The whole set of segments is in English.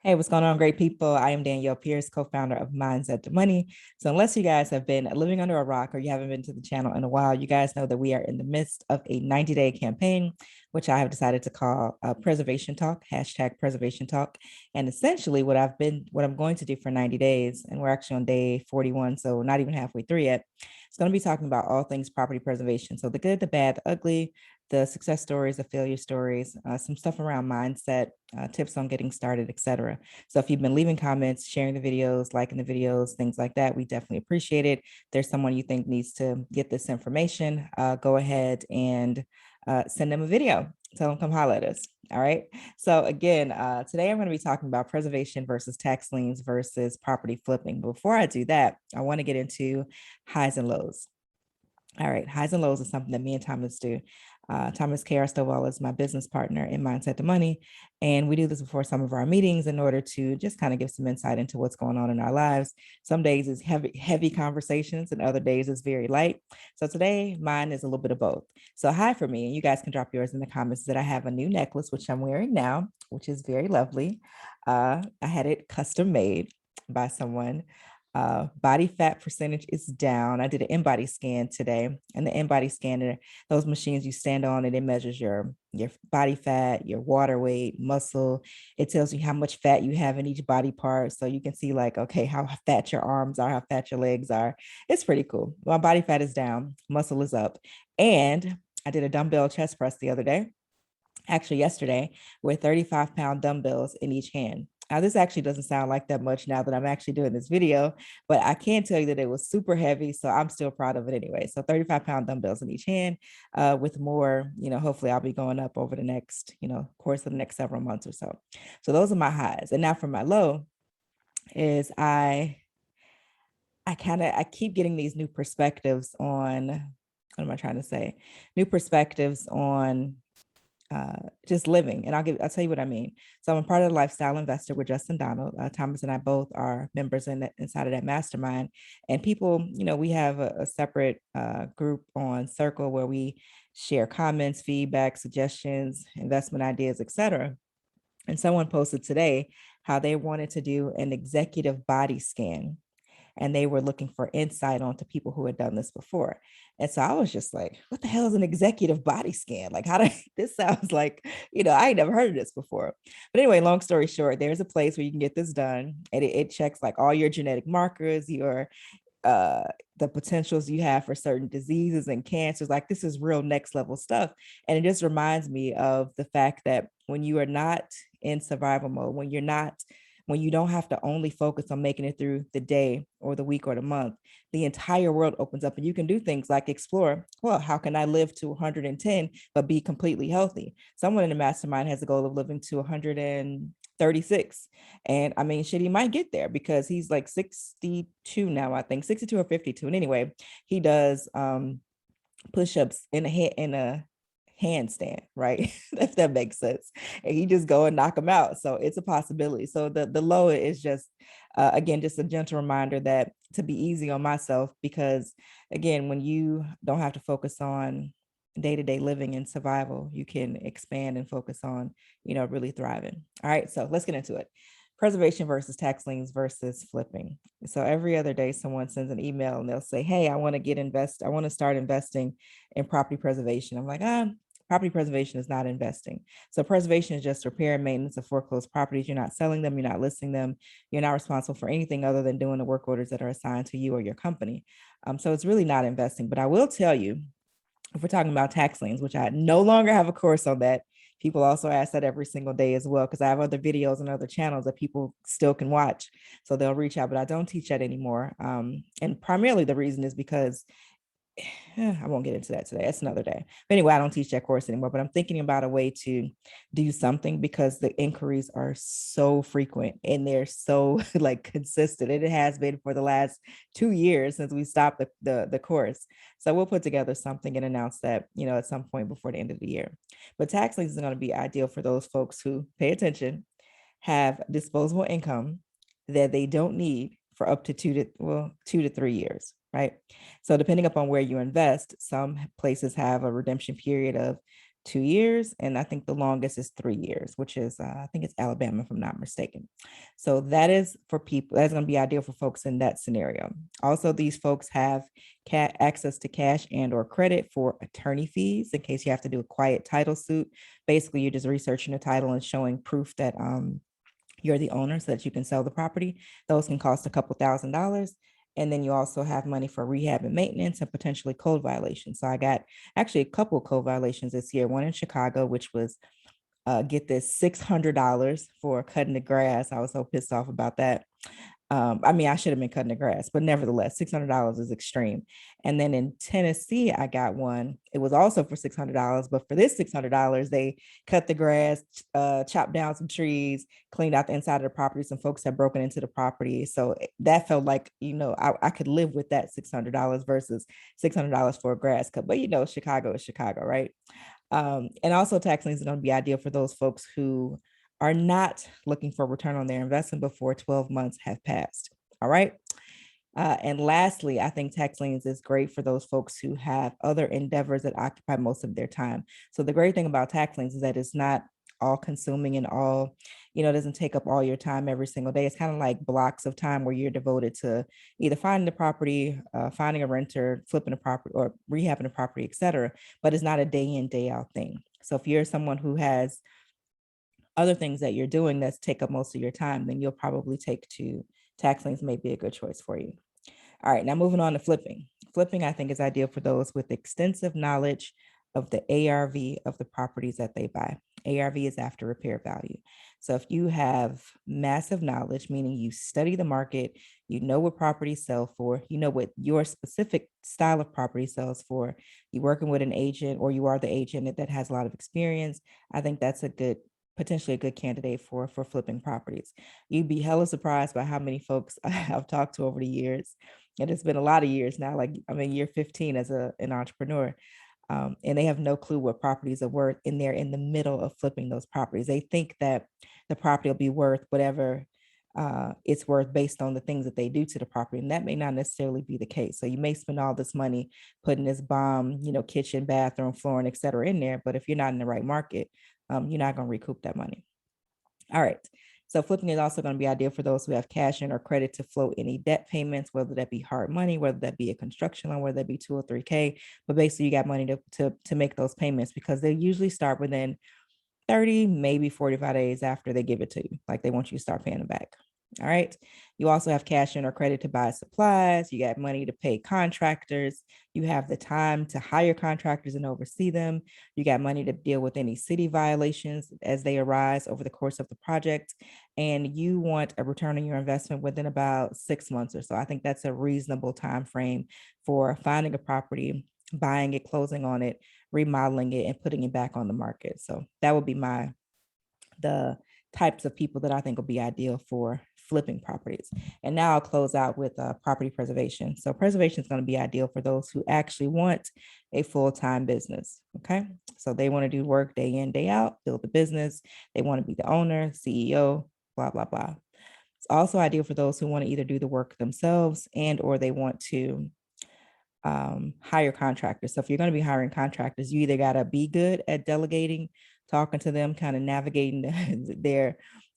Hey, what's going on, great people? I am Danielle Pierce, co-founder of Mindset to Money. So unless you guys have been living under a rock or you haven't been to the channel in a while, you guys know that we are in the midst of a 90-day campaign, which I have decided to call Preservation Talk, hashtag Preservation Talk. And essentially what I'm going to do for 90 days, and we're actually on day 41, so not even halfway through yet, it's going to be talking about all things property preservation. So the good, the bad, the ugly, the success stories, the failure stories, some stuff around mindset, tips on getting started, etc. So if you've been leaving comments, sharing the videos, liking the videos, things like that, we definitely appreciate it. If there's someone you think needs to get this information, go ahead and send them a video. Tell them come holler at us. All right. So again, today I'm going to be talking about preservation versus tax liens versus property flipping. Before I do that, I want to get into highs and lows. All right, highs and lows is something that me and Thomas do. Thomas K. Stovall is my business partner in Mindset to Money. And we do this before some of our meetings in order to just kind of give some insight into what's going on in our lives. Some days is heavy conversations and other days is very light. So today mine is a little bit of both. So hi for me, and you guys can drop yours in the comments that I have a new necklace, which I'm wearing now, which is very lovely. I had it custom made by someone. Body fat percentage is down. I did an InBody scan today, and the InBody scanner, those machines you stand on, and it measures your body fat, your water weight, muscle. It tells you how much fat you have in each body part, so you can see like, okay, how fat your arms are, how fat your legs are. It's pretty cool. My body fat is down, muscle is up, and I did a dumbbell chest press the other day, actually yesterday, with 35-pound dumbbells in each hand. Now, this actually doesn't sound like that much now that I'm actually doing this video, but I can tell you that it was super heavy. So I'm still proud of it anyway. So 35-pound dumbbells in each hand, with more, hopefully I'll be going up over the next, course of the next several months or so. So those are my highs. And now for my low is I keep getting these new perspectives on, what am I trying to say? New perspectives on just living. And I'll tell you what I mean. So I'm a part of the Lifestyle Investor with Justin Donald. Thomas and I both are members inside of that mastermind. And people, we have a separate group on Circle where we share comments, feedback, suggestions, investment ideas, etc. And someone posted today how they wanted to do an executive body scan, and they were looking for insight onto people who had done this before. And so I was just like, what the hell is an executive body scan? Like, how do this sounds like, I ain't never heard of this before. But anyway, long story short, there's a place where you can get this done, and it checks like all your genetic markers, your uh the potentials you have for certain diseases and cancers. Like, this is real next level stuff. And it just reminds me of the fact that when you are not in survival mode, when you don't have to only focus on making it through the day or the week or the month, the entire world opens up and you can do things like explore, well, how can I live to 110 but be completely healthy? Someone in the mastermind has a goal of living to 136. And I mean, shit, he might get there because he's like 62 now, I think 62 or 52. And anyway, he does push-ups in a handstand, right? If that makes sense. And he just go and knock them out. So it's a possibility. So the low is just, again, just a gentle reminder that to be easy on myself, because again, when you don't have to focus on day-to-day living and survival, you can expand and focus on, really thriving. All right. So let's get into it. Preservation versus tax liens versus flipping. So every other day, someone sends an email and they'll say, hey, I want to start investing in property preservation. I'm like, property preservation is not investing. So preservation is just repair and maintenance of foreclosed properties. You're not selling them. You're not listing them. You're not responsible for anything other than doing the work orders that are assigned to you or your company. So it's really not investing. But I will tell you, if we're talking about tax liens, which I no longer have a course on that, people also ask that every single day as well, because I have other videos and other channels that people still can watch. So they'll reach out, but I don't teach that anymore. And primarily the reason is because I won't get into that today. That's another day. But anyway, I don't teach that course anymore, but I'm thinking about a way to do something because the inquiries are so frequent and they're so like consistent. And it has been for the last 2 years since we stopped the course. So we'll put together something and announce that, at some point before the end of the year. But tax liens is going to be ideal for those folks who pay attention, have disposable income that they don't need for up to 2 to 3 years, right? So depending upon where you invest, some places have a redemption period of 2 years. And I think the longest is 3 years, which is, I think it's Alabama, if I'm not mistaken. So that is for people, that's going to be ideal for folks in that scenario. Also, these folks have access to cash and or credit for attorney fees in case you have to do a quiet title suit. Basically, you're just researching the title and showing proof that you're the owner so that you can sell the property. Those can cost a couple $1,000s. And then you also have money for rehab and maintenance and potentially code violations. So I got actually a couple of code violations this year, one in Chicago, which was get this $600 for cutting the grass. I was so pissed off about that. I mean, I should have been cutting the grass, but nevertheless, $600 is extreme. And then in Tennessee, I got one. It was also for $600, but for this $600, they cut the grass, chopped down some trees, cleaned out the inside of the property. Some folks had broken into the property. So that felt like, I could live with that $600 versus $600 for a grass cut. But Chicago is Chicago, right? And also tax liens are going to be ideal for those folks who are not looking for return on their investment before 12 months have passed. All right. And lastly, I think tax liens is great for those folks who have other endeavors that occupy most of their time. So the great thing about tax liens is that it's not all consuming and all, it doesn't take up all your time every single day. It's kind of like blocks of time where you're devoted to either finding the property, finding a renter, flipping a property or rehabbing a property, et cetera. But it's not a day in, day out thing. So if you're someone who has other things that you're doing that's take up most of your time, then you'll probably take to tax liens may be a good choice for you. All right, now moving on to flipping. Flipping, I think, is ideal for those with extensive knowledge of the ARV of the properties that they buy. ARV is after repair value. So if you have massive knowledge, meaning you study the market, you know what properties sell for, you know what your specific style of property sells for, you're working with an agent or you are the agent that has a lot of experience, I think that's potentially a good candidate for flipping properties. You'd be hella surprised by how many folks I've talked to over the years. And it's been a lot of years now, like I'm in year 15 as an entrepreneur. And they have no clue what properties are worth, and they're in the middle of flipping those properties. They think that the property will be worth whatever it's worth based on the things that they do to the property. And that may not necessarily be the case. So you may spend all this money putting this bomb, kitchen, bathroom, flooring, et cetera in there. But if you're not in the right market, you're not going to recoup that money. All right. So flipping is also going to be ideal for those who have cash in or credit to float any debt payments, whether that be hard money, whether that be a construction loan, whether that be 2 or 3K. But basically, you got money to make those payments because they usually start within 30, maybe 45 days after they give it to you. Like they want you to start paying them back. All right. You also have cash in or credit to buy supplies. You got money to pay contractors. You have the time to hire contractors and oversee them. You got money to deal with any city violations as they arise over the course of the project. And you want a return on your investment within about 6 months or so. I think that's a reasonable time frame for finding a property, buying it, closing on it, remodeling it, and putting it back on the market. So that would be the types of people that I think will be ideal for flipping properties. And now I'll close out with property preservation. So preservation is going to be ideal for those who actually want a full-time business. Okay. So they want to do work day in, day out, build the business. They want to be the owner, CEO, blah, blah, blah. It's also ideal for those who want to either do the work themselves and or they want to hire contractors. So if you're going to be hiring contractors, you either got to be good at delegating, talking to them, kind of navigating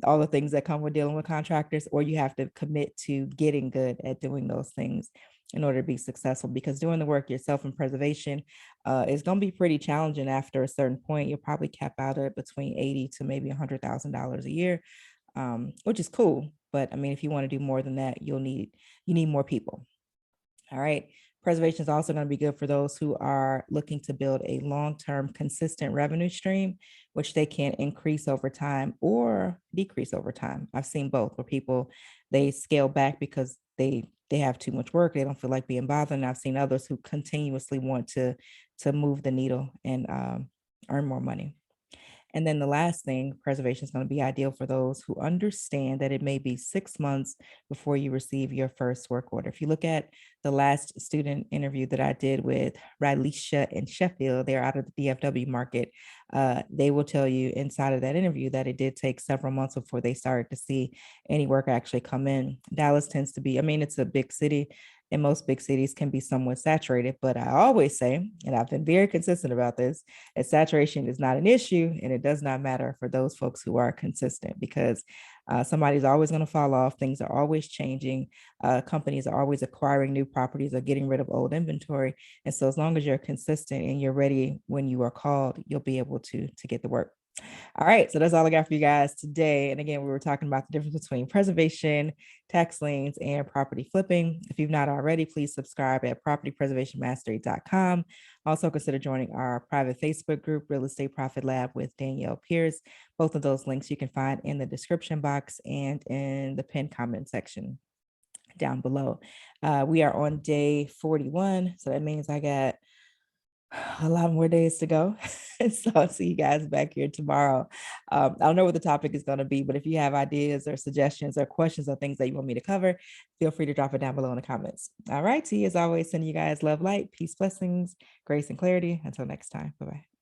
all the things that come with dealing with contractors, or you have to commit to getting good at doing those things in order to be successful, because doing the work yourself in preservation is going to be pretty challenging. After a certain point, you'll probably cap out at between $80,000 to maybe $100,000 a year, which is cool. But I mean, if you want to do more than that, you need more people. All right. Preservation is also going to be good for those who are looking to build a long-term consistent revenue stream, which they can increase over time or decrease over time. I've seen both where people, they scale back because they have too much work. They don't feel like being bothered. And I've seen others who continuously want to move the needle and earn more money. And then the last thing, preservation is going to be ideal for those who understand that it may be 6 months before you receive your first work order. If you look at the last student interview that I did with Rylisha in Sheffield, they're out of the DFW market. They will tell you inside of that interview that it did take several months before they started to see any work actually come in. Dallas tends to be, I mean, it's a big city. in most big cities can be somewhat saturated. But I always say, and I've been very consistent about this, that saturation is not an issue, and it does not matter for those folks who are consistent, because somebody's always going to fall off. Things are always changing. Companies are always acquiring new properties or getting rid of old inventory. And so as long as you're consistent and you're ready when you are called, you'll be able to get the work. All right, so that's all I got for you guys today. And again, we were talking about the difference between preservation, tax liens, and property flipping. If you've not already, please subscribe at propertypreservationmastery.com. Also consider joining our private Facebook group, Real Estate Profit Lab with Danielle Pierce. Both of those links you can find in the description box and in the pinned comment section down below. We are on day 41, so that means I got a lot more days to go. So I'll see you guys back here tomorrow. I don't know what the topic is going to be, but if you have ideas or suggestions or questions or things that you want me to cover, feel free to drop it down below in the comments. All right. T, as always, sending you guys love, light, peace, blessings, grace, and clarity. Until next time. Bye-bye.